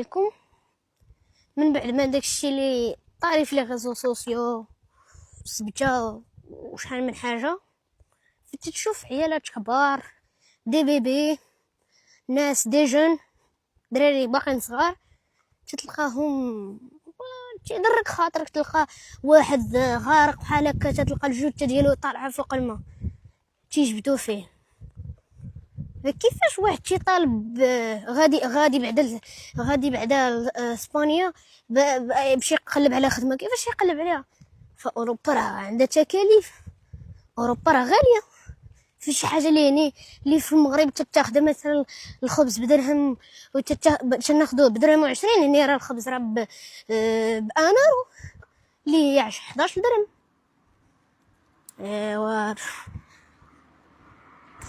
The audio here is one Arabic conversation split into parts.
لكم من بعد ما داكشي اللي طاري في لي ريزو سوسيو سبجه وشحال من حاجه، تشوف عيالات كبار، دي بيبي، ناس دي جون، دراري باقين صغار، تتلقاهم تيضرك خاطرك تلقى واحد غارق بحال هكا، تلقى الجثه ديالو طالعه فوق الماء تيجبدو فيه. كيفاش واحد تيطالب غادي بعدا اسبانيا باش يقلب على خدمه؟ كيفاش يقلب عليها؟ فاوروبا راه عندها تكاليف، اوروبا راه غاليه. في شي حاجه اللي في المغرب تتاخذ مثلا الخبز بدرهم تناخذوه بدرهم و20، هنا راه الخبز راه بانارو اللي هي 11 درهم. ايوا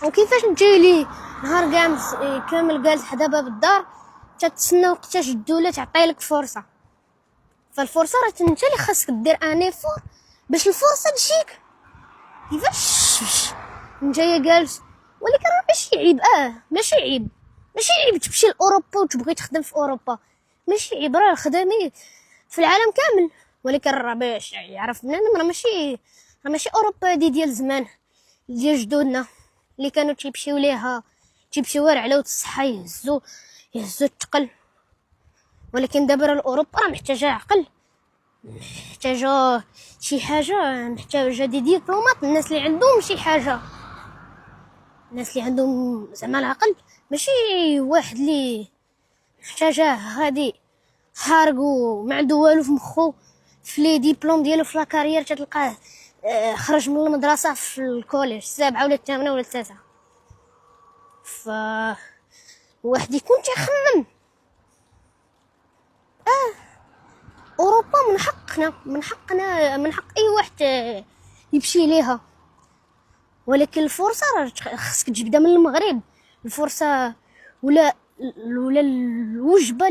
وكيفاش نجي لي نهار كامل جالس حدا باب الدار تتسنى وقتاش الدوله تعطيلك فرصه؟ فالفرصه راه انت اللي خاصك دير انيفور باش الفرصه تجيك. كيفاش نجايه جالس؟ ولكن راه ماشي عيب، ماشي عيب تمشي لاوروبا وتبغي تخدم في اوروبا، ماشي عيب، راه الخدامي في العالم كامل. ولكن راه باش يعرف بنادم راه ماشي اوروبا هادي ديال زمان ديال جدودنا اللي كانوا تيمشيو على الصحه يهزوا الثقل. ولكن دابا راه اوروبا راه محتاجه عقل، محتاجه شي حاجه، محتاجه دي دبلومات، الناس اللي عندهم شي حاجه، الناس اللي عندهم زعما العقل، ماشي واحد اللي محتاجه غادي حارق وما عنده والو في مخو في لي ديبلوم ديالو في لاكارير. تلقاه خرج من المدرسه في الكوليج 7 ولا 8 ولا 9. واحد يكون تيخمم. اوروبا من حق اي واحد يمشي ليها. ولكن الفرصه راه خصك تجبدها من المغرب، الفرصه ولا الوجبه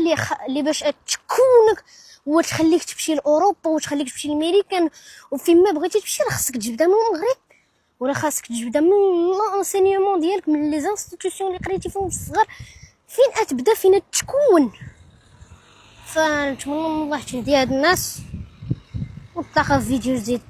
اللي باش تكونك وتخليك تمشي لاوروبا وتخليك تمشي لامريكان وفين ما بغيتي تمشي، راه خصك تجبدها من المغرب، ولا خاصك تجبدها من لونسينيومون ديالك، من لي انستيتيوشن اللي قريتي فيهم في الصغر، فين تبدا فين تكون. فنتمنى من الله تهدي هاد الناس، ونتلاقى في فيديو جديد.